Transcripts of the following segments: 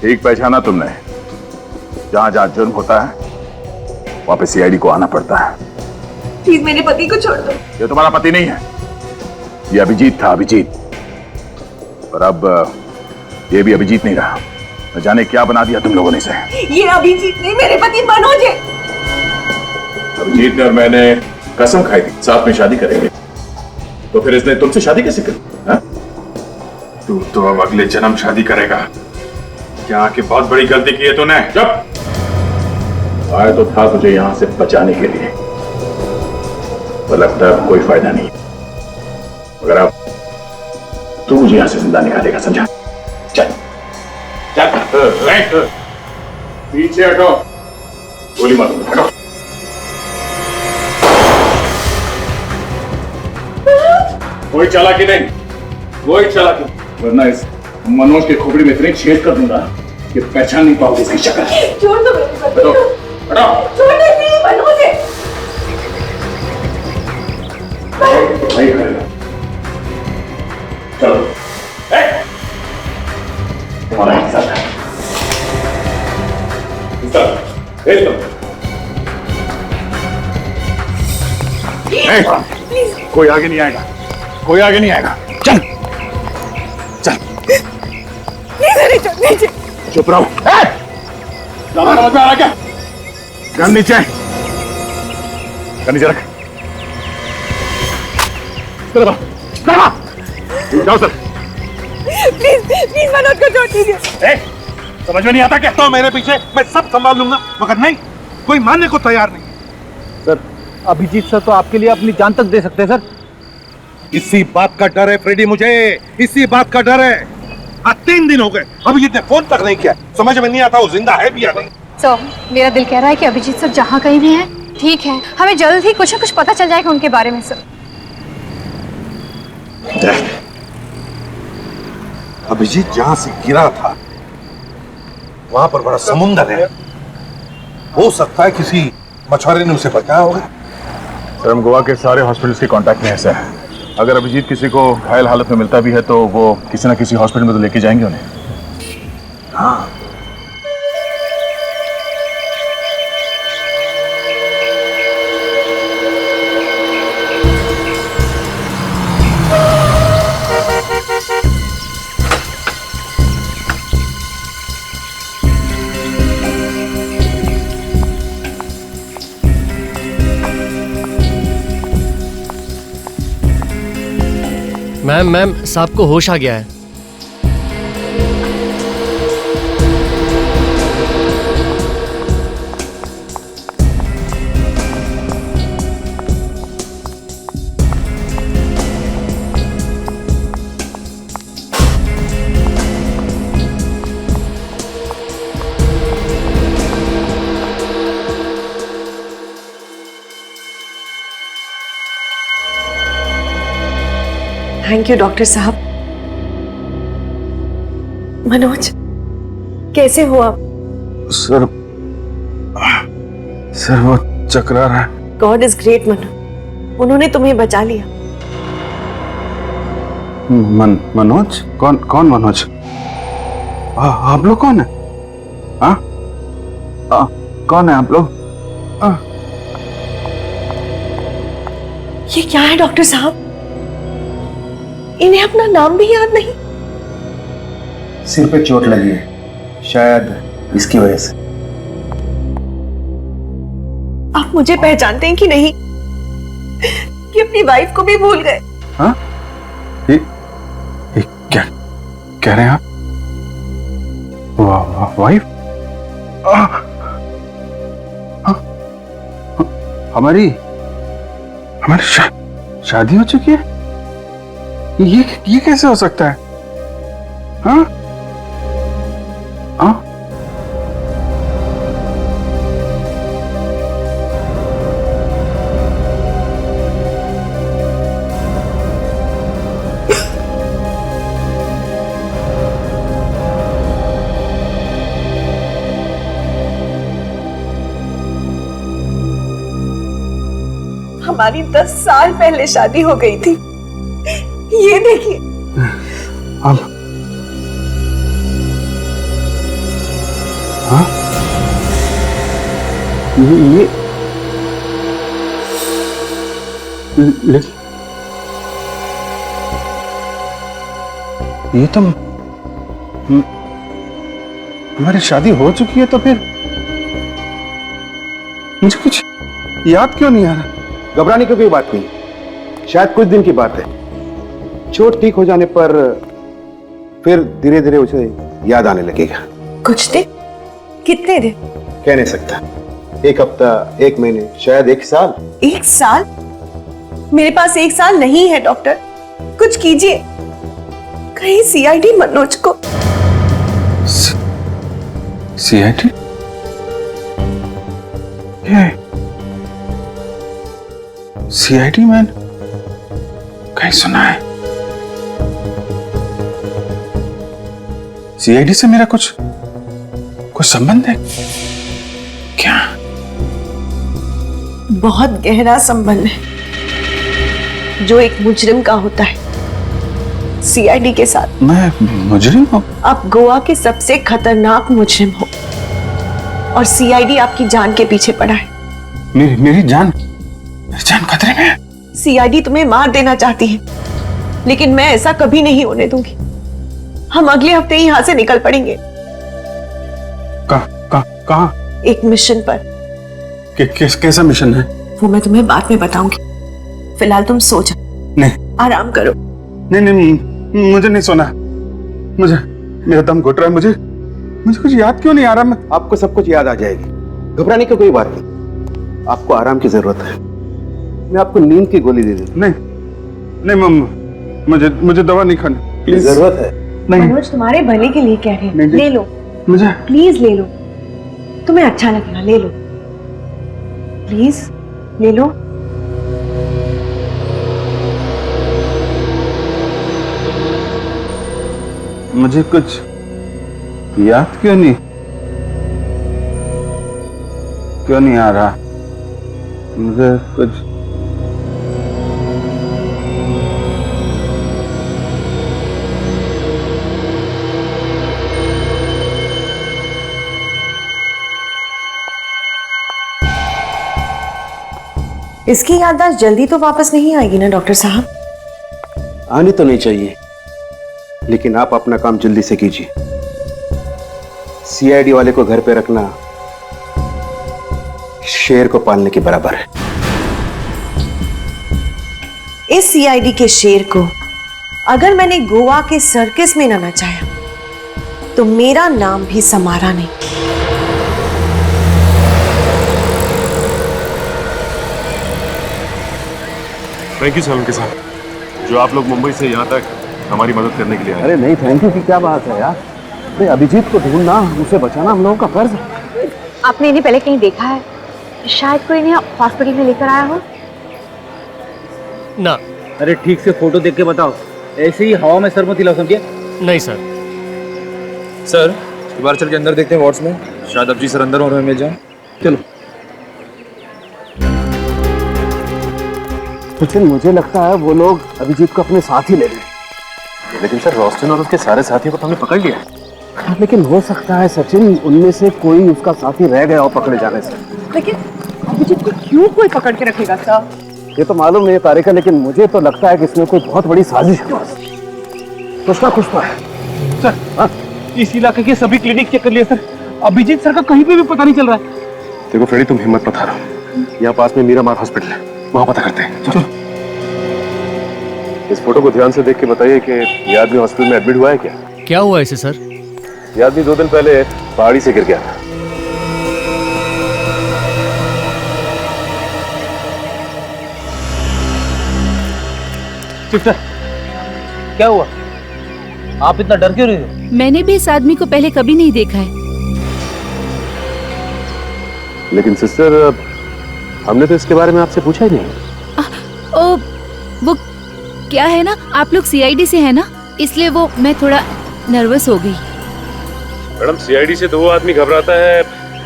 ठीक पहचाना तुमने। जहां जहां जुर्म होता है वहां पे सीआईडी को आना पड़ता है। प्लीज मेरे पति को छोड़ दो। ये तुम्हारा पति नहीं है, ये अभिजीत था, अभिजीत। और अब ये भी अभिजीत नहीं रहा। न जाने क्या बना दिया तुम लोगों ने इसे। ये अभिजीत नहीं, मेरे पति मनोज है। अभिजीत ने और मैंने कसम खाई थी साथ में शादी करेंगे, तो फिर इसने तुमसे शादी कैसे करी? तू तो अब अगले जन्म शादी करेगा। क्या कि बहुत बड़ी गलती की है तूने। जब आया तो था तुझे यहां से बचाने के लिए, तो लगता है कोई फायदा नहीं। मगर अब तू मुझे यहां से जिंदा निकालेगा, समझा? चल चल पीछे हटो, गोली मारो, हटो। कोई चालाकी नहीं, कोई चालाकी, वरना इस मनोज के खोपड़ी में इतने छेद कर दूंगा कि पहचान नहीं पाओगे इसकी शक्ल। छोड़ दो मेरे पति को। हटो। छोड़ दो, नहीं मनोज है। नहीं करेगा। चलो तुम्हारा हिस्सा है। भेज दो। कोई आगे नहीं आएगा, कोई आगे नहीं आएगा। चल चल, नीचे। चुप रहो। समझ में आ रहा क्या? गन नीचे, गन नीचे रख। जाओ सर। प्लीज मनोज को छोड़ दीजिए। समझ में नहीं आता क्या? तो मेरे पीछे, मैं सब संभाल लूंगा, मगर नहीं, कोई मानने को तैयार नहीं। सर, अभिजीत सर तो आपके लिए अपनी जान तक दे सकते हैं सर। इसी बात का डर है फ्रेडी, मुझे इसी बात का डर है। आज 3 दिन हो गए, अभिजीत ने फोन तक नहीं किया। समझ में नहीं आता वो जिंदा है भी या नहीं। सर, मेरा दिल कह रहा है कि अभिजीत सर जहाँ कहीं भी हैं, ठीक है, हमें जल्द ही कुछ न कुछ पता चल जाएगा उनके बारे में सर। अभिजीत जहां से गिरा था वहां पर बड़ा समुंदर है। हो सकता है किसी मछुआरे ने उसे बचाया होगा। सर, हम गोवा के सारे हॉस्पिटल्स के कांटेक्ट में है सर। अगर अभिजीत किसी को घायल हालत में मिलता भी है तो वो किसी ना किसी हॉस्पिटल में तो लेके जाएंगे उन्हें। हाँ, मैम साहब को होश आ गया है। थैंक यू डॉक्टर साहब। मनोज, कैसे हो आप? सर वो चकरा रहा है। गॉड इज ग्रेट मनोज, उन्होंने तुम्हें बचा लिया। मनोज? कौन मनोज? आप लोग कौन है? कौन है आप लोग? ये क्या है डॉक्टर साहब? इन्हें अपना नाम भी याद नहीं। सिर पे चोट लगी है, शायद इसकी वजह से। आप मुझे पहचानते हैं कि नहीं? कि अपनी वाइफ को भी भूल गए? हाँ? ये क्या कह रहे हैं आप? वाइफ? हमारी शादी हो चुकी है? ये कैसे हो सकता है? हाँ? हाँ? हमारी 10 साल पहले शादी हो गई थी। ये देखिए। हाँ? ये ये तो हमारी शादी हो चुकी है, तो फिर मुझे कुछ याद क्यों नहीं आ रहा? घबराने की कोई बात नहीं, शायद कुछ दिन की बात है। चोट ठीक हो जाने पर फिर धीरे धीरे उसे याद आने लगेगा। कुछ दिन? कितने दिन? कह नहीं सकता, एक हफ्ता, एक महीने, शायद एक साल। 1 साल? मेरे पास 1 साल नहीं है डॉक्टर, कुछ कीजिए। कहीं सीआईडी मनोज को। सीआईडी? सीआईडी मैन कहीं सुना है? सीआईडी से मेरा कुछ संबंध है क्या? बहुत गहरा संबंध है जो एक मुजरिम का होता है सीआईडी के साथ। मैं मुजरिम हूं? आप गोवा के सबसे खतरनाक मुजरिम हो और सीआईडी आपकी जान के पीछे पड़ा है। मेरी जान खतरे में है। सीआईडी तुम्हें मार देना चाहती है, लेकिन मैं ऐसा कभी नहीं होने दूंगी। हम अगले हफ्ते ही यहां से निकल पड़ेंगे। कहां? एक मिशन पर। कैसा मिशन है? वो मैं तुम्हें बाद में बताऊंगी, फिलहाल तुम सो जाओ। नहीं, आराम करो। नहीं, मुझे नहीं सोना। मुझे, मेरा दम घुट रहा है। मुझे कुछ याद क्यों नहीं आ रहा? आपको सब कुछ याद आ जाएगी, घबराने की कोई बात नहीं। आपको आराम की जरूरत है, मैं आपको नींद की गोली दे दूं। नहीं मम्मा, मुझे दवा नहीं खानी, प्लीज। जरूरत है? नहीं, मनोज तुम्हारे भले के लिए कह रहे हैं। ले लो, मुझे प्लीज ले लो, तुम्हें अच्छा लगेगा। ले लो प्लीज, ले लो। मुझे कुछ याद क्यों नहीं आ रहा? मुझे कुछ इसकी याददाश्त जल्दी तो वापस नहीं आएगी ना डॉक्टर साहब? आनी तो नहीं चाहिए, लेकिन आप अपना काम जल्दी से कीजिए। सीआईडी वाले को घर पे रखना शेर को पालने के बराबर है। इस सीआईडी के शेर को अगर मैंने गोवा के सर्कस में ना नचाया तो मेरा नाम भी समारा नहीं। थैंक यू सलमान के साथ, जो आप लोग मुंबई से यहाँ तक हमारी मदद करने के लिए आए। अरे नहीं, थैंक यू की क्या बात है यार। अरे अभिजीत को ढूंढना, उसे बचाना हम लोगों का फर्ज है। आपने इन्हें पहले कहीं देखा है? शायद कोई इन्हें हॉस्पिटल में लेकर आया हो। ना। अरे ठीक से फोटो देख के बताओ, ऐसे ही हवा में सर मत हिलाओ, समझे? नहीं सर। सर एक बार चल के अंदर देखते हैं वार्ड्स में, शायद अभिजीत सर अंदर और हमें मिल जाए। चलो। लेकिन मुझे लगता है वो लोग अभिजीत को अपने साथ ही ले गए। लेकिन सर रोस्टन और उसके सारे साथियों को तो हमने पकड़ लिया। हाँ, लेकिन हो सकता है सचिन, उनमें से कोई उसका साथी रह गया हो पकड़े जाने से। लेकिन अभिजीत को क्यों कोई पकड़ के रखेगा सर? ये तो मालूम नहीं है तारिका, लेकिन मुझे तो लगता है कि इसमें कोई बहुत बड़ी साजिश है। कुछ ना कुछ तो है। सर हाँ, इस इलाके के सभी क्लिनिक चेक कर लिए सर, अभिजीत सर का कहीं पे भी पता नहीं चल रहा है। देखो फ्रेडी, तुम हिम्मत मत हारो, यहाँ पास में मीरामार हॉस्पिटल है, वहां पता करते हैं। चलो। इस फोटो को ध्यान से देख के बताइए कि ये आदमी हॉस्पिटल में एडमिट हुआ है क्या? क्या हुआ इसे सर? ये आदमी 2 दिन पहले पहाड़ी से गिर गया था। सिस्टर क्या हुआ? आप इतना डर क्यों रहे हो? मैंने भी इस आदमी को पहले कभी नहीं देखा है। लेकिन सिस्टर, हमने तो इसके बारे में आपसे पूछा ही नहीं। ओ, वो क्या है ना, आप लोग सीआईडी से है ना, इसलिए वो मैं थोड़ा नर्वस हो गई। मैडम, सीआईडी से तो वो आदमी घबराता है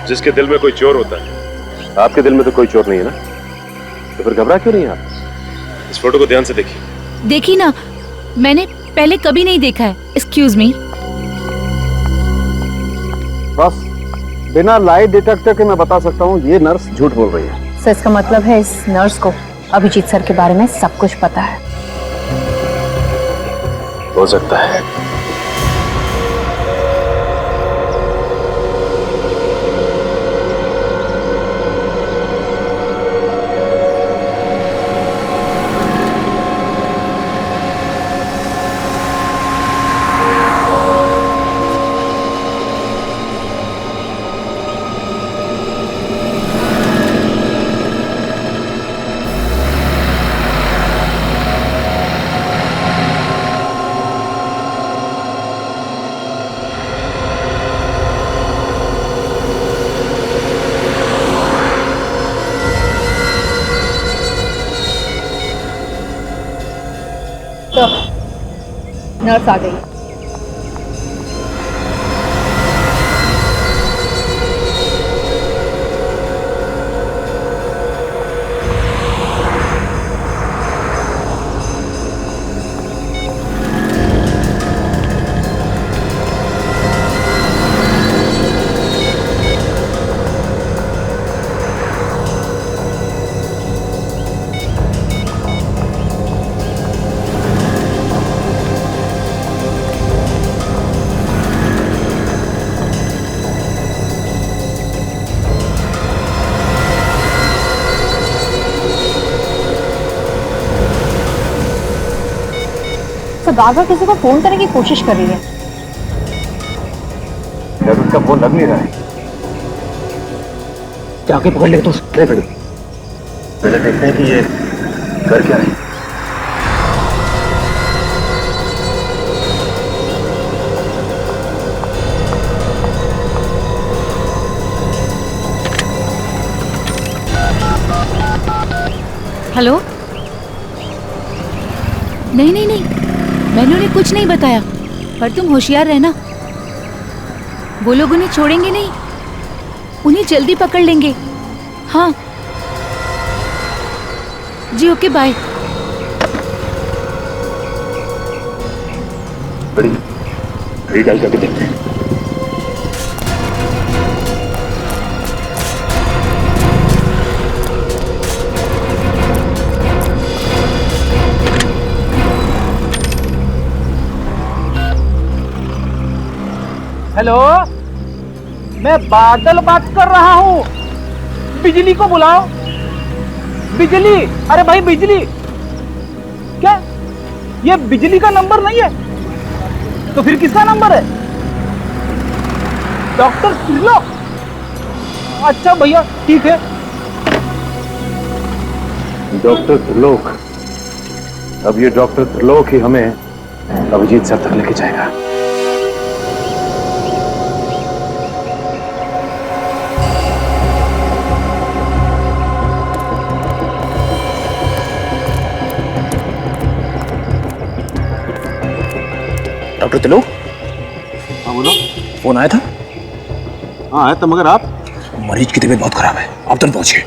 जिसके दिल में कोई चोर होता है। आपके दिल में तो कोई चोर नहीं है ना, तो फिर घबरा क्यों नहीं आप? इस फोटो को ध्यान से देखिए। देखी ना, मैंने पहले कभी नहीं देखा है। Excuse me. बस बिना लाई डिटेक्टर के मैं बता सकता हूँ ये नर्स झूठ बोल रही है। सर इसका मतलब है इस नर्स को अभिजीत सर के बारे में सब कुछ पता है। हो सकता है। तो नर्स आ गई। तो बार बार किसी को फोन करने की कोशिश कर रही है। यार उसका फोन लग नहीं रहा है। जाके पकड़ ले तो पहले देखते हैं कि ये कर क्या है। हेलो। नहीं नहीं नहीं, मैंने उन्हें कुछ नहीं बताया, पर तुम होशियार रहना। वो लोग उन्हें छोड़ेंगे नहीं, उन्हें जल्दी पकड़ लेंगे। हाँ जी, ओके बाय। बड़ी रीडाल करके देखते हैं। हेलो, मैं बादल बात कर रहा हूँ। बिजली को बुलाओ। बिजली, अरे भाई बिजली। क्या ये बिजली का नंबर नहीं है तो फिर किसका नंबर है? डॉक्टर त्रिलोक। अच्छा भैया ठीक है। डॉक्टर त्रिलोक। अब ये डॉक्टर त्रिलोक ही हमें अभिजीत सर तक लेके जाएगा। डॉक्टर त्रिलोक। हाँ बोलो। फोन आया था? हाँ आया था, मगर आप? मरीज की तबीयत बहुत खराब है, आप तुरंत पहुंचिए।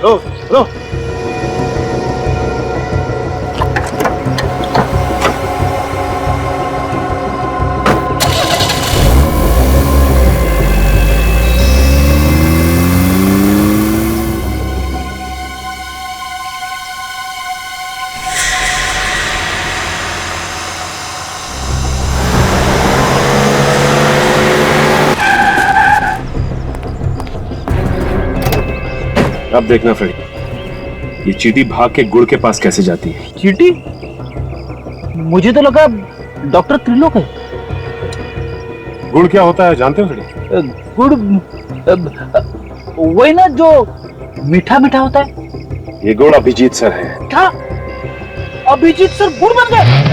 लो लो। अब देखना फ्रेडी, ये चीटी भाग के गुड़ के पास कैसे जाती है। चीटी? मुझे तो लगा डॉक्टर त्रिलोक है। गुड़ क्या होता है जानते हो फ्रेडी? गुड़ वही ना जो मीठा मीठा होता है। ये गुड़ अभिजीत सर है। क्या अभिजीत सर गुड़ बन गए?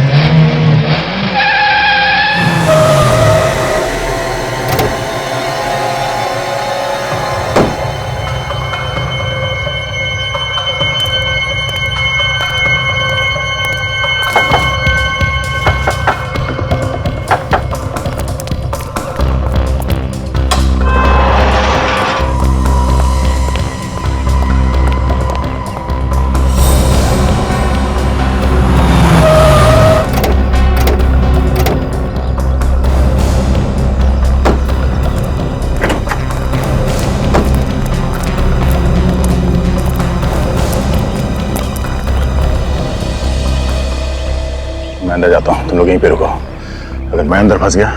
मैं अंदर जाता हूँ, तुम लोग यहीं पे रुको। अगर मैं अंदर फंस गया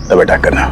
तब अटैक करना।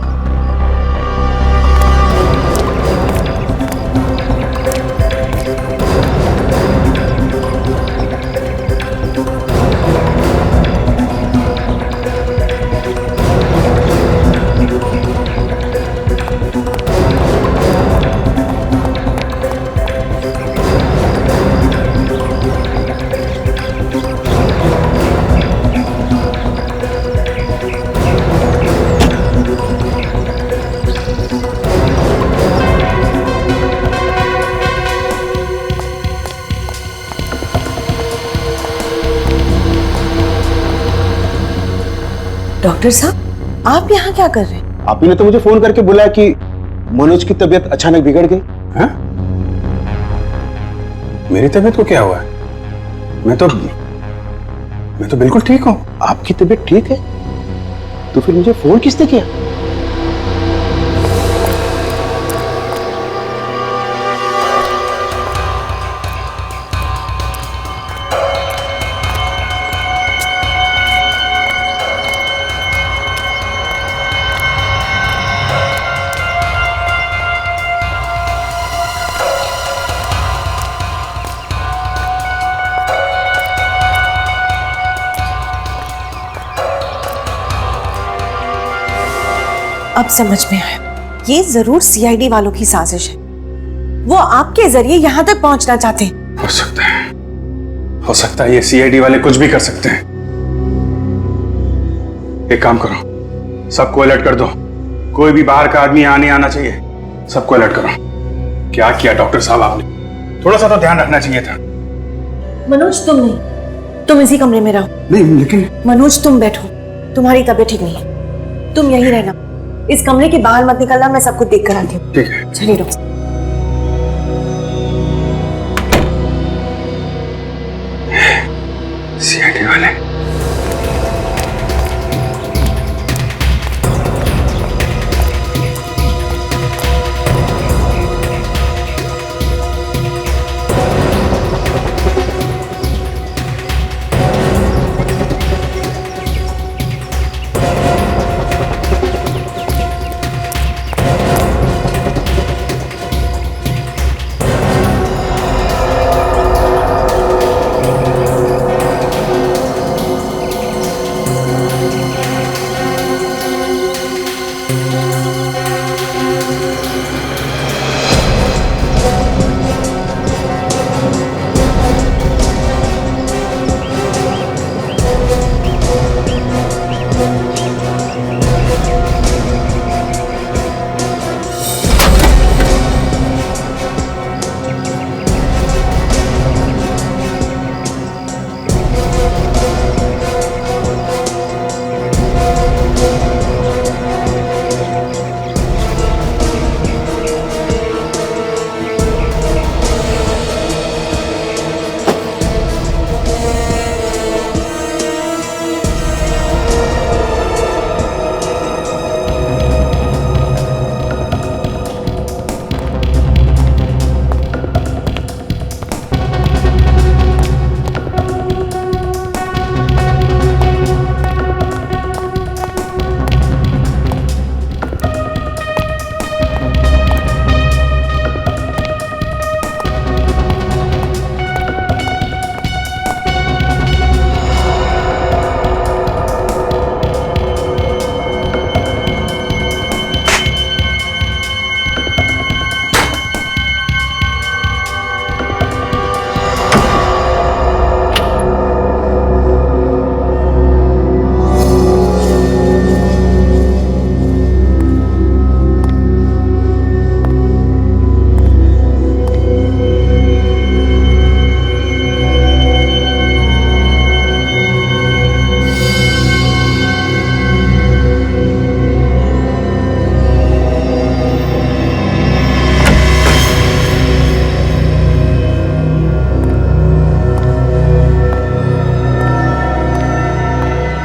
डॉक्टर साहब, आप यहाँ क्या कर रहे हैं? आप ही ने तो मुझे फोन करके बुलाया कि मनोज की तबीयत अचानक बिगड़ गई। हाँ? मेरी तबीयत को क्या हुआ है? मैं तो बिल्कुल ठीक हूँ। आपकी तबीयत ठीक है तो फिर मुझे फोन किसने किया? अब समझ में आया, ये जरूर सीआईडी वालों की साजिश है। वो आपके जरिए यहाँ तक पहुंचना चाहते हैं। हो सकता है ये सीआईडी वाले कुछ भी कर सकते हैं। एक काम करो, सबको अलर्ट कर दो। कोई भी बाहर का आदमी यहाँ नहीं आना चाहिए। सबको अलर्ट करो। क्या किया डॉक्टर साहब आपने? थोड़ा सा तो ध्यान रखना चाहिए था। मनोज तुम नहीं, तुम इसी कमरे में रहो। नहीं लेकिन मनोज तुम बैठो, तुम्हारी तबीयत ठीक नहीं है, तुम यहीं रहना। इस कमरे के बाहर मत निकलना, मैं सब कुछ देख कर आती हूँ। ठीक है। चलिए डॉक्टर। सीआईडी वाले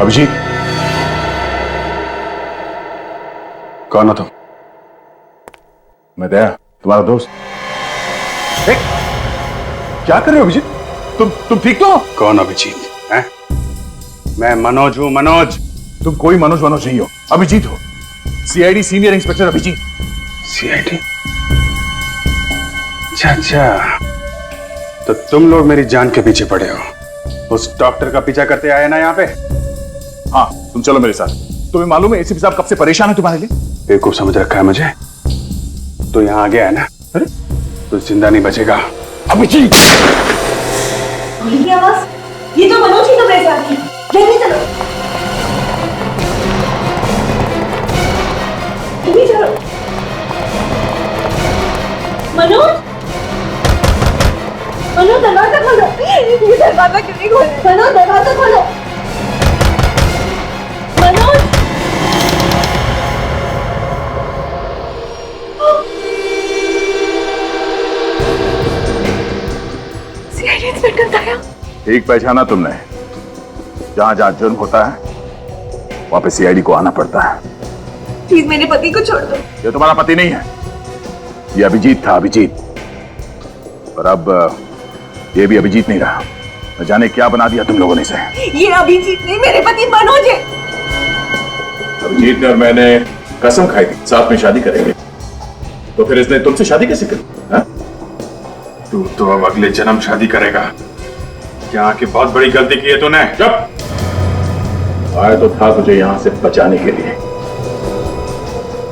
अभिजीत, कौन हो तुम? मैं दया, तुम्हारा दोस्त। क्या कर रहे हो अभिजीत? तुम ठीक तो हो? कौन अभिजीत? हैं? मैं मनोज हूं, मनोज। तुम कोई मनोज नहीं हो, अभिजीत हो। CID senior inspector Abhijeet. CID? अच्छा, तो तुम लोग मेरी जान के पीछे पड़े हो। उस डॉक्टर का पीछा करते आए ना यहाँ पे? हाँ, तुम चलो मेरे साथ। तुम्हें मालूम है एसीपी साहब कब से परेशान है तुम्हारे लिए? बेवकूफ समझ रखा है मुझे। तो यहाँ आ गया है ना? अरे तो जिंदा नहीं बचेगा। अभिजीत! ये आवाज, ये तो मनोज ही तो मेरे साथ है। जल्दी चलो, जल्दी चलो। मनोज, मनोज दरवाजा खोलो। ये दरवाजा क्यों नहीं खोल रहे? मनोज दरवाजा खोलो। मनोज, सीआईडी इंस्पेक्टर दया। ठीक पहचाना तुमने। जहां जहां जुर्म होता है वहां पे सीआईडी को आना पड़ता है। प्लीज मेरे पति को छोड़ दो। ये तुम्हारा पति नहीं है, ये अभिजीत था, अभिजीत। पर अब ये भी अभिजीत नहीं रहा। न जाने क्या बना दिया तुम लोगों ने इसे। ये अभिजीत नहीं, मेरे पति मनोज है। अभिजीत ने और मैंने कसम खाई थी साथ में शादी करेंगे, तो फिर इसने तुमसे शादी कैसे करी? तू तो अब अगले जन्म शादी करेगा। यहाँ की बहुत बड़ी गलती की है तूने। चुप! आया तो था तुझे यहां से बचाने के लिए,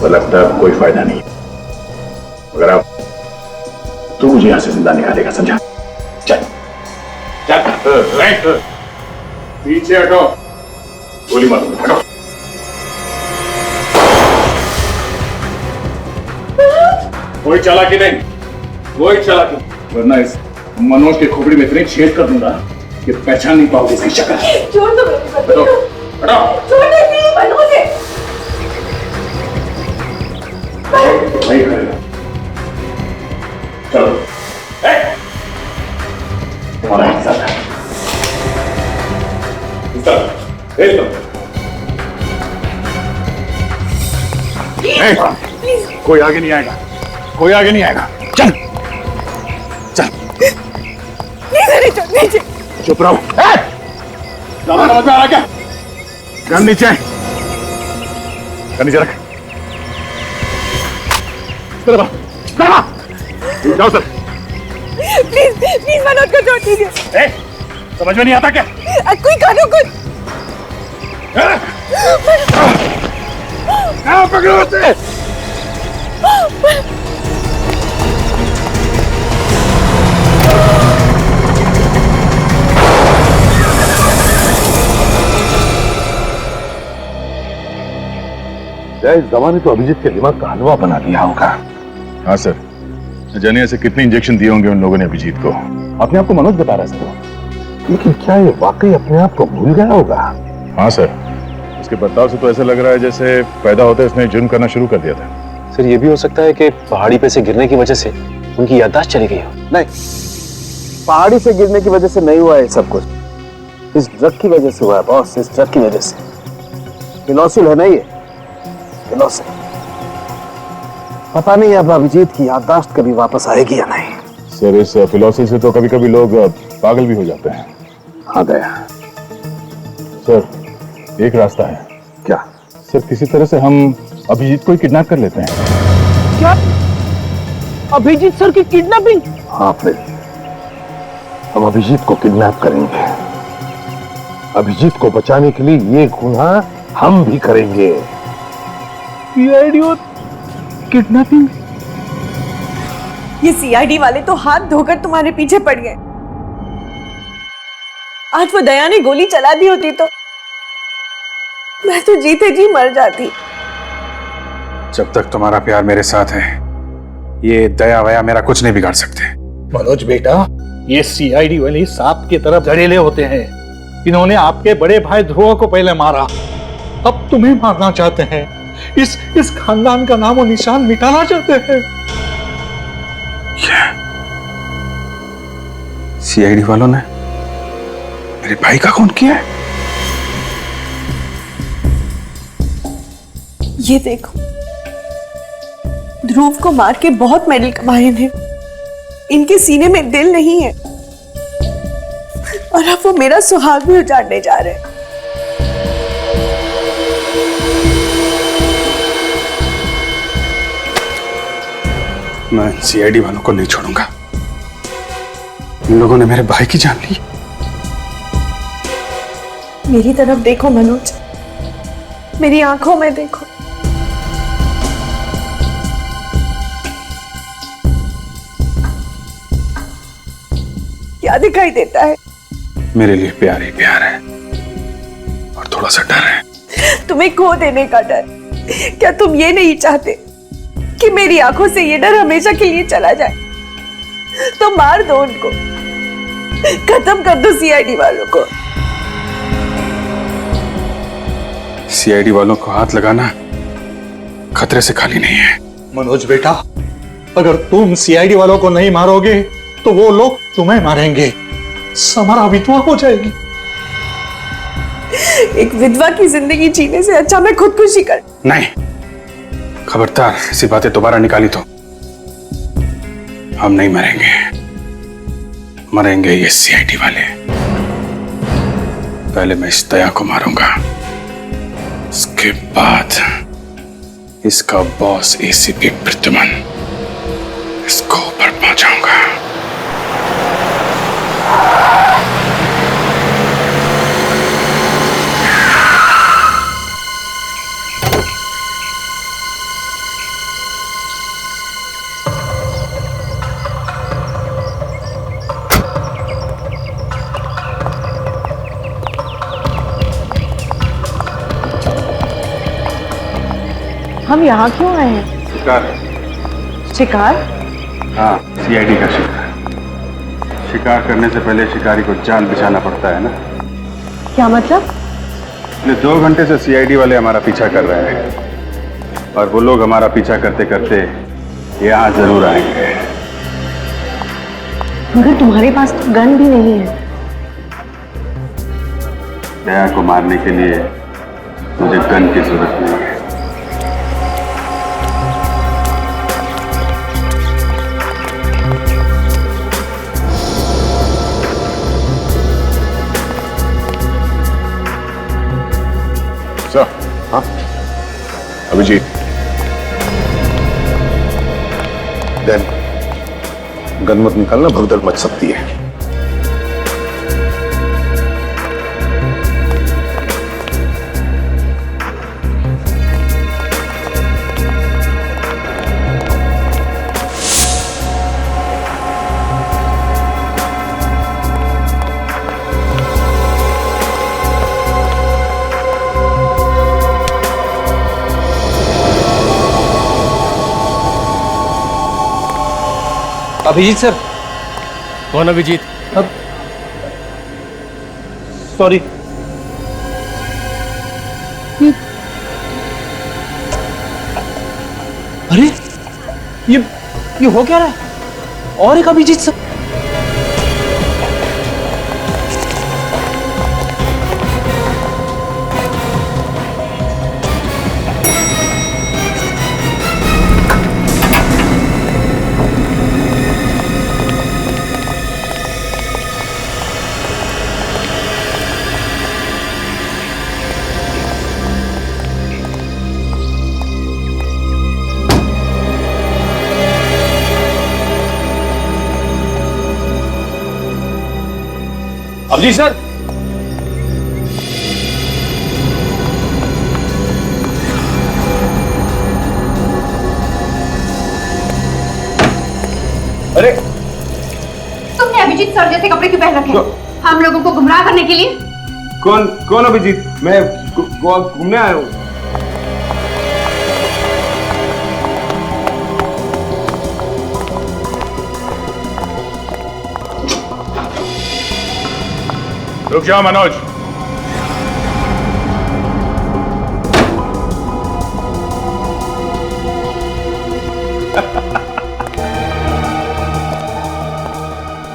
पर लगता है अब कोई फायदा नहीं। मगर अब तू मुझे यहां से जिंदा निकालेगा, समझा? चल चल, पीछे हटो, गोली मारो, हटो। कोई चालाकी नहीं, कोई चालाकी, वरना इस मनोज के खोपड़ी में इतने छेद कर दूंगा कि पहचान नहीं पाओगे इसकी शक्ल। छोड़ दो मेरे पति को। हटो। छोड़ दो, नहीं मनोज है। नहीं करेगा। चलो, तुम्हारा हिस्सा था। भेज दो। कोई आगे नहीं आएगा, कोई आगे नहीं आएगा। चल चल, नीचे। चुप रहो। समझ में आ रहा क्या? गन नीचे, गन नीचे रख। जाओ सर। प्लीज मनोज को छोड़ दीजिए। समझ में नहीं आता क्या? कोई करो कुछ। पकड़ो उसे। इस दवा ने तो अभिजीत के दिमाग का हलवा बना दिया होगा। हाँ सर, न जाने ऐसे कितने इंजेक्शन दिए होंगे उन लोगों ने अभिजीत को। अपने आप को मनोज बता रहा है सर। लेकिन क्या ये वाकई अपने आप को भूल गया होगा? हाँ सर, उसके बर्ताव से तो ऐसा लग रहा है जैसे पैदा होते उसने जुर्म करना शुरू कर दिया था। सर ये भी हो सकता है कि पहाड़ी पे से गिरने की वजह से उनकी याददाश्त चली गई हो। नहीं, पहाड़ी से गिरने की वजह से नहीं हुआ है सब कुछ। इस ड्रग की वजह से हुआ है बॉस, इस ड्रग की वजह से। फिनोसिल है ना ये, फिनोसिल। पता नहीं अब अभिजीत की याददाश्त कभी वापस आएगी या नहीं। सर इस फिलॉसफी से तो कभी कभी लोग पागल भी हो जाते हैं। हाँ गया सर, एक रास्ता है। क्या? सर किसी तरह से हम अभिजीत को ही किडनैप कर लेते हैं। क्या? अभिजीत सर की किडनैपिंग? हाँ फिर हम अभिजीत को किडनैप करेंगे। अभिजीत को बचाने के लिए ये गुनाह हम भी करेंगे। सीआईडी और किडनैपिंग? ये सीआईडी वाले तो हाथ धोकर तुम्हारे पीछे पड़ गए। आज वो दया ने गोली चला दी होती तो मैं तो जीते जी मर जाती। जब तक तुम्हारा प्यार मेरे साथ है, ये दया वया मेरा कुछ नहीं बिगाड़ सकते। मनोज बेटा, ये सीआईडी वाले सांप की तरफ जड़ेले होते हैं। इन्होंने आपके बड़े भाई ध्रुव को पहले मारा, अब तुम्हें मारना चाहते हैं। इस खानदान का नाम और निशान मिटाना चाहते हैं। सीआईडी वालों ने मेरे भाई का खून किया है? ये देखो, ध्रुव को मार के बहुत मेडल कमाए हैं। इनके सीने में दिल नहीं है और अब वो मेरा सुहाग भी उजाड़ने जा रहे हैं। मैं सीआईडी वालों को नहीं छोड़ूंगा। इन लोगों ने मेरे भाई की जान ली। मेरी तरफ देखो मनोज, मेरी आंखों में देखो। क्या दिखाई देता है? मेरे लिए प्यार ही प्यार है और थोड़ा सा डर है। तुम्हें खो देने का डर। क्या तुम ये नहीं चाहते कि मेरी आंखों से ये डर हमेशा के लिए चला जाए? तो मार दो उनको, खत्म कर दो सीआईडी वालों को। सीआईडी वालों को हाथ लगाना खतरे से खाली नहीं है। मनोज बेटा, अगर तुम सीआईडी वालों को नहीं मारोगे तो वो लोग तुम्हें मारेंगे। समारा विधवा हो जाएगी। एक विधवा की जिंदगी जीने से अच्छा मैं खुदकुशी कर। नहीं, खबरदार ऐसी बातें दोबारा निकाली तो हम नहीं मरेंगे। मरेंगे ये सीआईडी वाले। पहले मैं इस दया को मारूंगा, उसके बाद इसका बॉस एसीपी प्रद्युमन, इसको ऊपर पहुंचाऊंगा। हम यहाँ क्यों आए हैं? शिकार। शिकार? हाँ, सीआईडी का शिकार। शिकार करने से पहले शिकारी को जाल बिछाना पड़ता है ना। क्या मतलब? पिछले 2 घंटे से सीआईडी वाले हमारा पीछा कर रहे हैं और वो लोग हमारा पीछा करते करते यहाँ जरूर आएंगे। मगर तुम्हारे पास तो गन भी नहीं है। दया को मारने के लिए मुझे गन की जरूरत नहीं है। हाँ अभिजीत, गन मत निकालना, भगदड़ मच सकती है। अभिजीत सर। कौन अभिजीत? सॉरी। अरे ये हो क्या रहा है? और एक अभिजीत सर। अभिजीत सर। अरे तुमने अभिजीत सर जैसे कपड़े क्यों पहन रखे हैं? हम लोगों को गुमराह करने के लिए? कौन अभिजीत? मैं गोवा घूमने आया हूँ। रुक जाओ मनोज।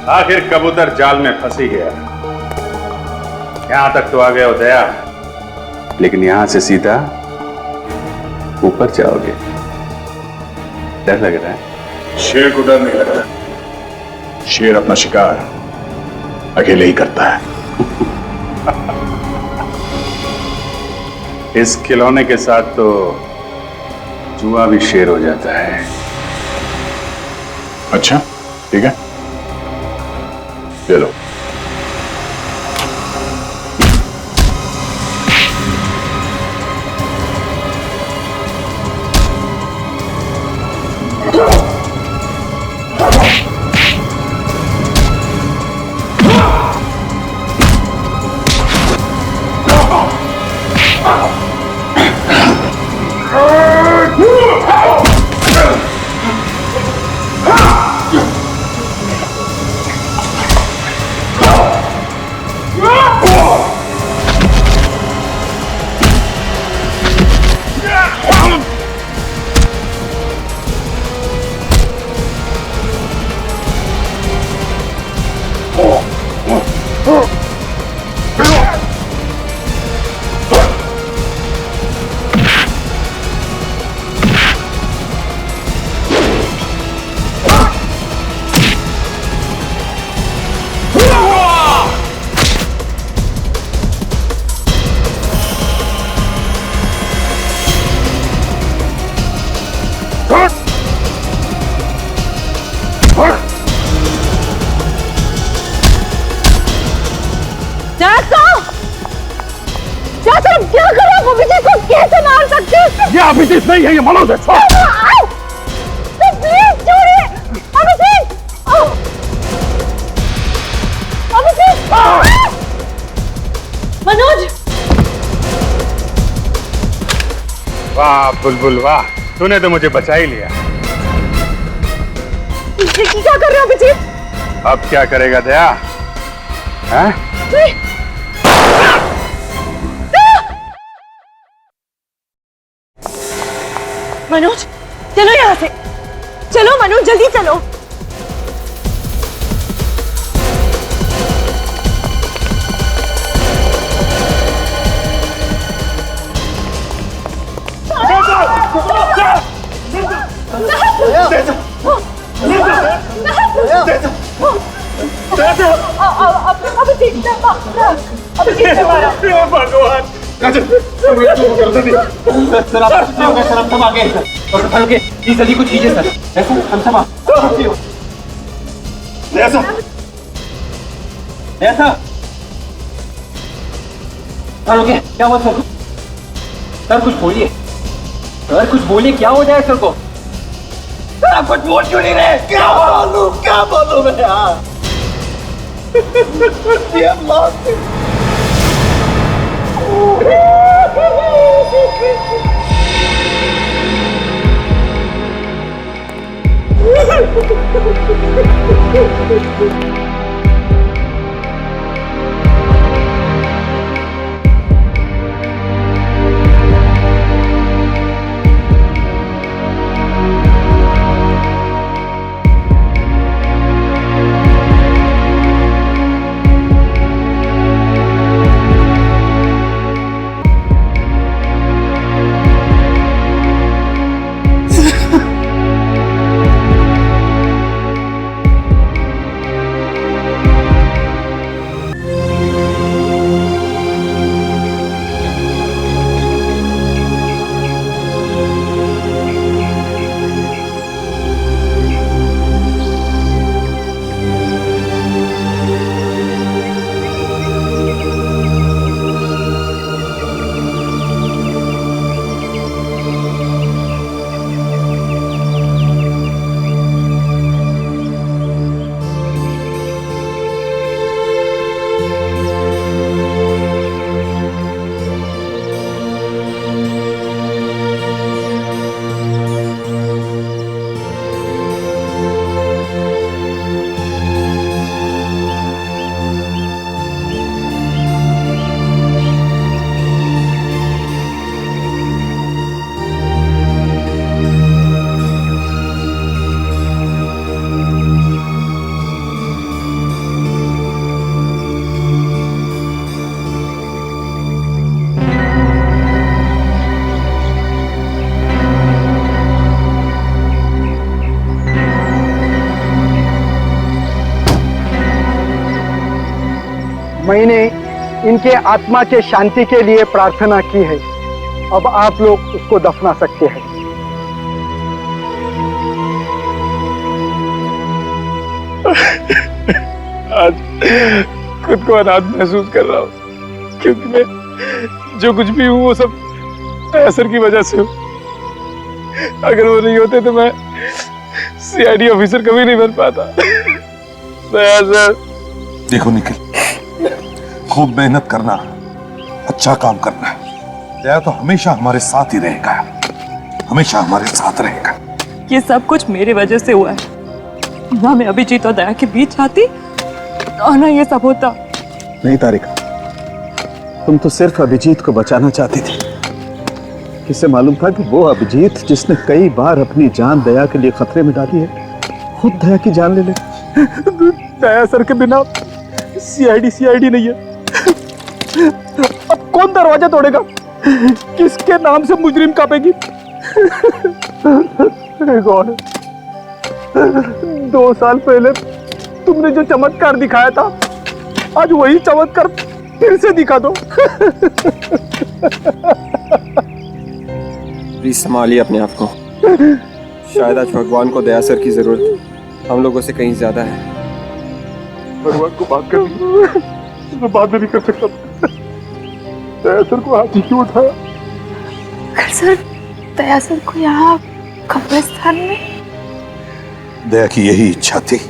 आखिर कबूतर जाल में फंसी गया। यहां तक तो आ गए हो दया, लेकिन यहां से सीधा ऊपर जाओगे। डर लग रहा है? शेर को डर नहीं लगता। शेर अपना शिकार अकेले ही करता है। इस खिलौने के साथ तो जुआ भी शेर हो जाता है। अच्छा ठीक है, ले लो। क्या करो? अभिजीत को कैसे मार सकते हो? ये अभिजीत नहीं है, ये मनोज है। प्लीज छोड़िए अभिजीत। अभिजीत, मनोज। वाह बुलबुल वाह, तूने तो मुझे बचा ही लिया। क्या कर रहे हो अभिजीत? अब क्या करेगा दया? हैं? मनोज चलो यहाँ से, चलो मनोज जल्दी चलो। भगवान जल्दी कुछ कीजिए सर। हम सब क्या हुआ सर? सर कुछ बोलिए, सर कुछ बोलिए, क्या हो जाए सर को? सर आप कुछ बोल क्यों नहीं रहे? क्या बोलूं मैं यार? ये मौत मैंने इनके आत्मा के शांति के लिए प्रार्थना की है। अब आप लोग उसको दफना सकते हैं। आज खुद को अनाथ महसूस कर रहा हूँ, क्योंकि मैं जो कुछ भी हूँ वो सब असर की वजह से हूँ। अगर वो नहीं होते तो मैं सीआईडी ऑफिसर कभी नहीं बन पाता। सर देखो निखिल, खूब मेहनत करना, अच्छा काम करना है। दया तो हमेशा हमारे साथ ही रहेगा, हमेशा हमारे साथ रहेगा। ये सब कुछ मेरी वजह से हुआ है। ना मैं अभिजीत और दया के बीच आती और ना ये सब होता। नहीं तारिका, तुम तो सिर्फ अभिजीत को बचाना चाहती थी। किसे मालूम था कि वो अभिजीत जिसने कई बार अपनी जान दया के लिए खतरे में डाली है, खुद दया की जान ले ले। दया सर के बिना सीआईडी नहीं है। अब कौन दरवाजा तोड़ेगा? किसके नाम से मुजरिम कांपेगी? गॉड, 2 साल पहले तुमने जो चमत्कार दिखाया था, आज वही चमत्कार फिर से दिखा दो। प्लीज संभालिए अपने आप को। शायद आज भगवान को दया सर की जरूरत हम लोगों से कहीं ज्यादा है। भगवान को बात करनी, मैं बात नहीं कर सकता। दया सर को हाथ ही क्यों उठाया? सर, दया सर को यहाँ कब्रिस्तान में? दया की यही इच्छा थी।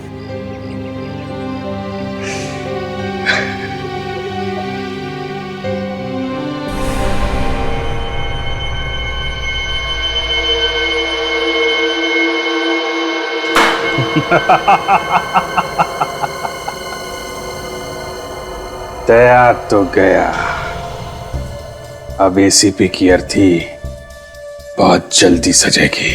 दया तो गया, अब एसीपी की अर्थी बहुत जल्दी सजेगी।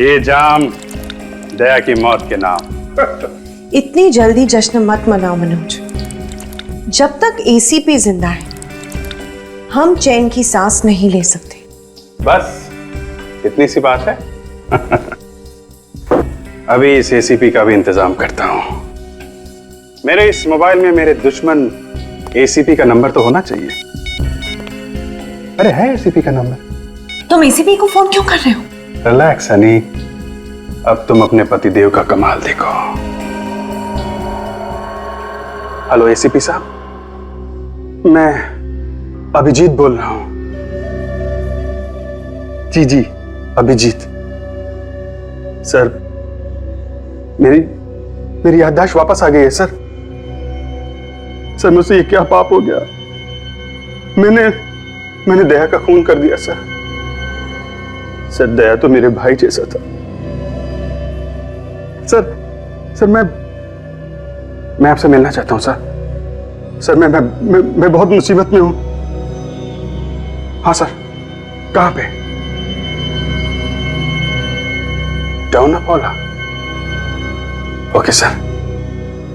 ये जाम दया की मौत के नाम। इतनी जल्दी जश्न मत मनाओ मनोज। जब तक एसीपी जिंदा है हम चैन की सांस नहीं ले सकते। बस इतनी सी बात है। अभी इस एसीपी का भी इंतजाम करता हूं। मेरे इस मोबाइल में मेरे दुश्मन एसीपी का नंबर तो होना चाहिए। अरे है एसीपी का नंबर। तुम एसीपी को फोन क्यों कर रहे हो? रिलैक्स हनी, अब तुम अपने पतिदेव का कमाल देखो। हेलो एसीपी साहब, मैं अभिजीत बोल रहा हूं। जी अभिजीत सर, मेरी याददाश्त वापस आ गई है सर। सर मुझसे ये क्या पाप हो गया? मैंने दया का खून कर दिया सर। सर दया तो मेरे भाई जैसा था। सर मैं आपसे मिलना चाहता हूं सर। सर मैं बहुत मुसीबत में हूं। हाँ सर, कहां पे? डाउन अपोला। ओके सर,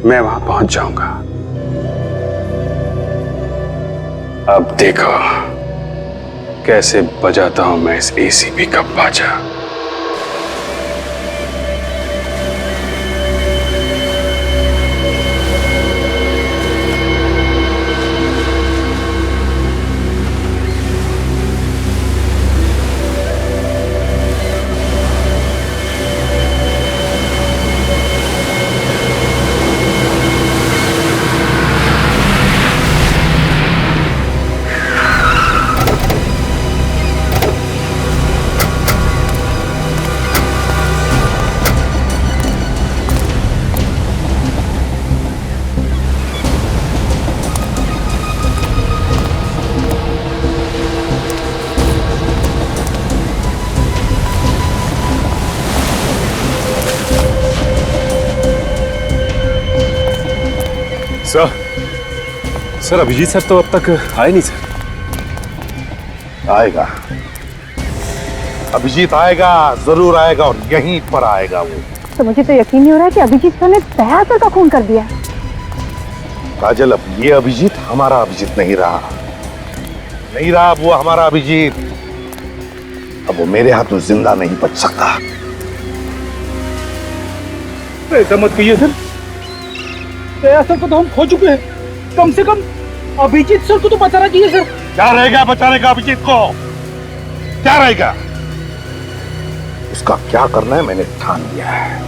मैं वहां पहुंच जाऊंगा। अब देखो कैसे बजाता हूं मैं इस एसीपी का बाजा। सर अभिजीत सर तो अब तक आए नहीं सर। आएगा, अभिजीत आएगा, जरूर आएगा और यहीं पर आएगा वो। तो मुझे तो यकीन नहीं हो रहा है कि अभिजीत सर ने दया सर का खून कर दिया। काजल, अब ये अभिजीत हमारा अभिजीत नहीं रहा। नहीं रहा अब वो हमारा अभिजीत। अब वो मेरे हाथ में जिंदा नहीं बच सकता। ऐसा मत कहिए सर। दया सर को तो हम खो चुके हैं। कम से कम अभिजीत सर को तो बचाना चाहिए सर। क्या रहेगा बचाने का अभिजीत को? क्या रहेगा? उसका क्या करना है मैंने ठान लिया है।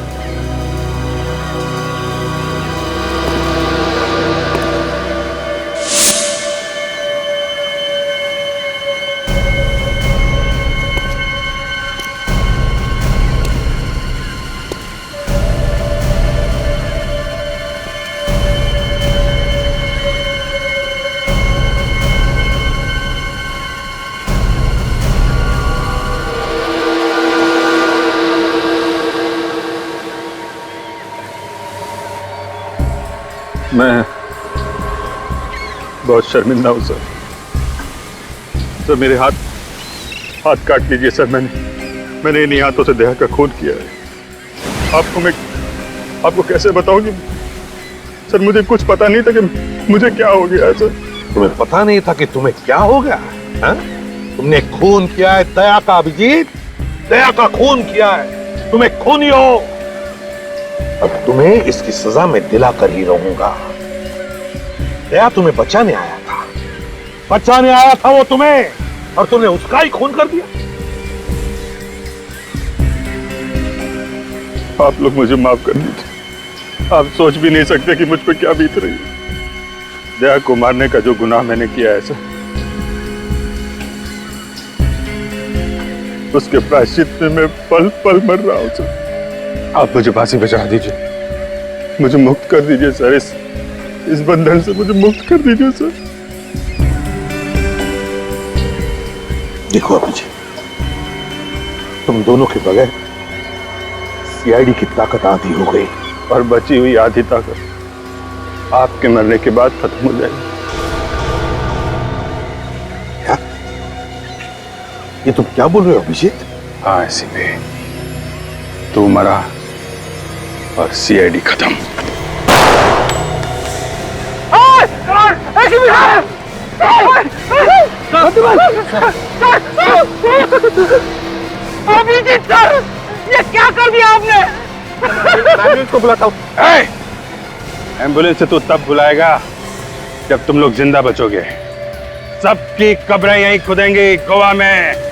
मैं बहुत शर्मिंदा हूं सर। सर मेरे हाथ काट लीजिए सर। मैंने इन्हीं हाथों से दया का खून किया है। आपको कैसे बताऊं कि सर मुझे कुछ पता नहीं था कि मुझे क्या हो गया है सर। तुम्हें पता नहीं था कि तुम्हें क्या हो गया है? तुमने खून किया है दया का अभिजीत, दया का खून किया है। तुम्हें खूनी हो। अब तुम्हें इसकी सजा मैं दिलाकर ही रहूंगा। दया तुम्हें बचाने आया था, बचाने आया था वो तुम्हें, और तुमने उसका ही खून कर दिया। आप लोग मुझे माफ कर दीजिए। आप सोच भी नहीं सकते कि मुझ पर क्या बीत रही है। दया को मारने का जो गुनाह मैंने किया है सर, उसके प्रायश्चित में मैं पल पल मर रहा हूं सर। आप मुझे फांसी पे चढ़ा दीजिए। मुझे मुक्त कर दीजिए सर। इस बंधन से मुझे मुक्त कर दीजिए सर। देखो अभिजीत, तुम दोनों के बगैर सीआईडी की ताकत आधी हो गई, और बची हुई आधी ताकत आपके मरने के बाद खत्म हो जाएगी। क्या? ये तुम क्या बोल रहे हो अभिजीत? हाँ एसीपी, तू मरा और सीआईडी खत्म। अभिजीत सर, ये क्या कर दिया आपने? एम्बुलेंस को बुलाता हूं। एम्बुलेंस से तू तब बुलाएगा जब तुम लोग जिंदा बचोगे। सबकी कब्रें यहीं खुदेंगी गोवा में।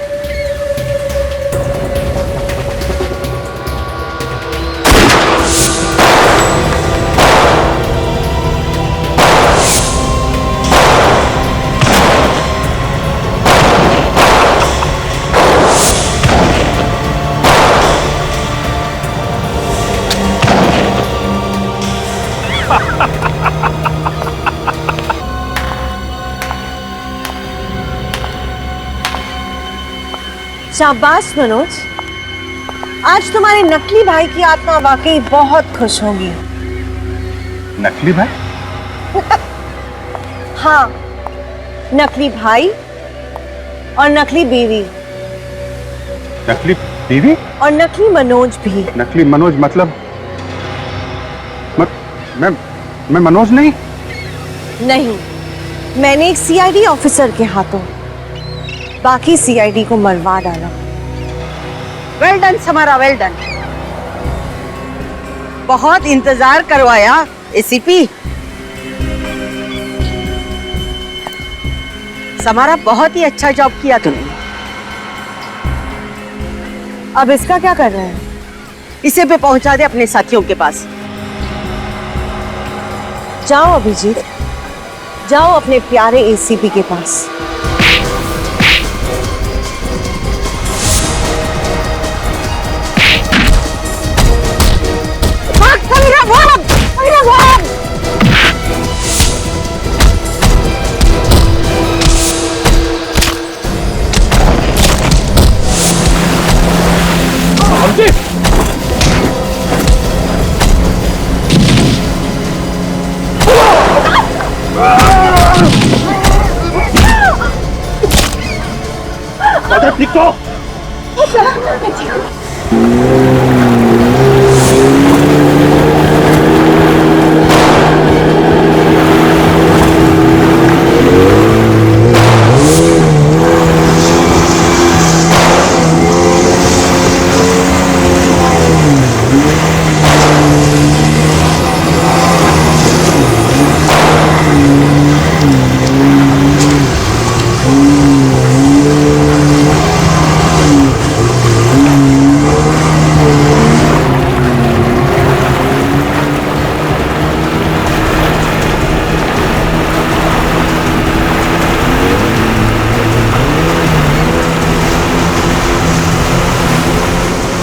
शाबाश मनोज, आज तुम्हारे नकली भाई की आत्मा वाकई बहुत खुश होगी। नकली भाई? हाँ, नकली भाई और नकली बीवी। नकली बीवी? और नकली मनोज भी। नकली मनोज मतलब? मैं मनोज नहीं? नहीं, मैंने एक सीआईडी ऑफिसर के हाथों बाकी सीआईडी को मरवा डाला। Well done Samara, well done. बहुत इंतजार करवाया एसीपी। समारा, बहुत ही अच्छा जॉब किया तुमने। अब इसका क्या कर रहे हैं? इसे पे पहुंचा दे अपने साथियों के पास। जाओ अभिजीत, जाओ अपने प्यारे एसीपी के पास।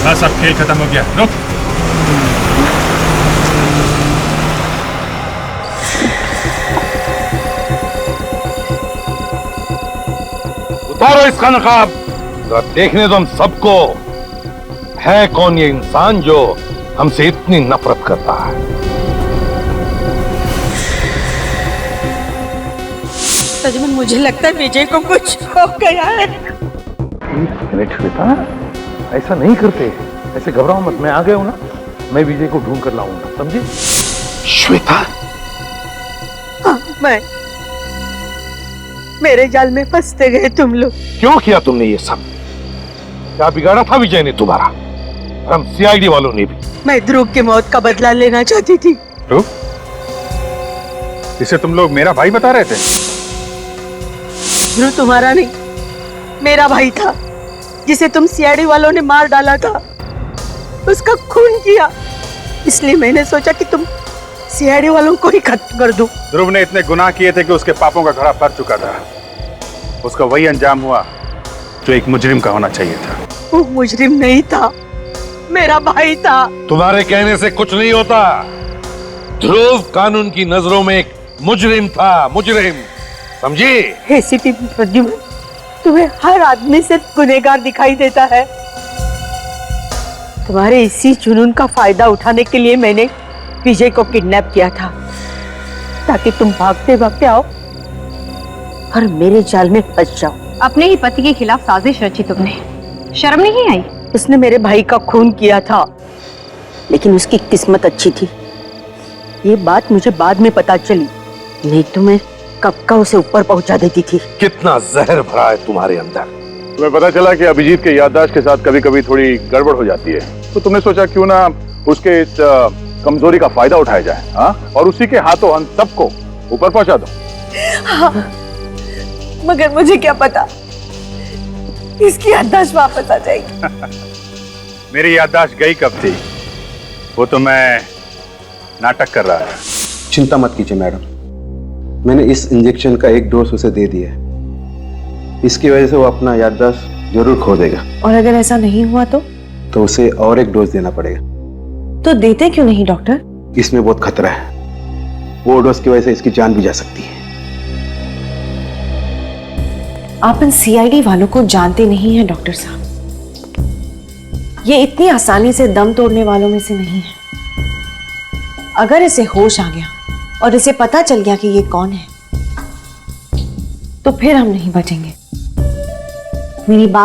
बस अब खेल खत्म हो गया, रुक। उतारो इसका नकाब, जरा देखने दो हम सबको, है कौन ये इंसान जो हमसे इतनी नफरत करता है। सच में मुझे लगता है विजय को कुछ हो गया है। मिनट श्वेता, ऐसा नहीं करते, ऐसे घबराओ मत, मैं आ गया हूं ना, मैं विजय को ढूंढ कर लाऊंगा, समझे? श्वेता, हाँ, मैं मेरे जाल में फंसते गए तुम लोग। क्यों किया तुमने ये सब? क्या बिगाड़ा था विजय ने तुम्हारा? और हम सीआईडी वालों ने भी। मैं ध्रुव की मौत का बदला लेना चाहती थी। ध्रुव? इसे तुम लोग मेरा भाई बता रहे थे? ध्रुव तुम्हारा नहीं, मेरा भाई था, जिसे तुम सीआईडी वालों ने मार डाला था, उसका खून किया। इसलिए मैंने सोचा कि तुम सीआईडी वालों को ही खत्म कर दो। ध्रुव ने इतने गुनाह किए थे कि उसके पापों का घड़ा भर चुका था। उसका वही अंजाम हुआ जो एक मुजरिम का होना चाहिए था। वो मुजरिम नहीं था, मेरा भाई था। तुम्हारे कहने से कुछ नहीं होता। ध्रुव कानून की नजरों में एक मुजरिम था, मुजरिम, समझी? एसीपी प्रद्युम्न, तुम्हें हर आदमी सिर्फ गुनहगार दिखाई देता है। तुम्हारे इसी जुनून का फायदा उठाने के लिए मैंने विजय को किडनैप किया था, ताकि तुम भागते भागते आओ और मेरे जाल में फंस जाओ। अपने ही पति के खिलाफ साजिश रची तुमने, शर्म नहीं आई? उसने मेरे भाई का खून किया था, लेकिन उसकी किस्मत अच्छी थी। ये बात मुझे बाद में पता चली, नहीं तो मैं कब का उसे ऊपर पहुंचा देती थी। कितना जहर भरा है तुम्हारे अंदर। तुम्हें पता चला कि अभिजीत के याददाश्त के साथ कभी कभी थोड़ी गड़बड़ हो जाती है, तो तुमने सोचा क्यों ना उसके इस कमजोरी का फायदा उठाया जाए, हाँ? और उसी के हाथों हम सबको ऊपर पहुंचा दो। हाँ, मगर मुझे क्या पता इसकी याददाश्त वापस आ जाएगी। मेरी याददाश्त गई कब थी? वो तो मैं नाटक कर रहा था। चिंता मत कीजिए मैडम, मैंने इस इंजेक्शन का एक डोज उसे दे दिया है। इसकी वजह से वो अपना याददाश्त जरूर खो देगा। और अगर ऐसा नहीं हुआ तो उसे और एक डोज देना पड़ेगा। तो देते क्यों नहीं डॉक्टर? इसमें बहुत खतरा है, वो डोज की वजह से इसकी जान भी जा सकती है। आप इन सीआईडी वालों को जानते नहीं हैं डॉक्टर साहब। ये इतनी आसानी से दम तोड़ने वालों में से नहीं है। अगर इसे होश आ गया और इसे पता चल गया कि ये कौन है, तो फिर हम नहीं बचेंगे। मेरी बात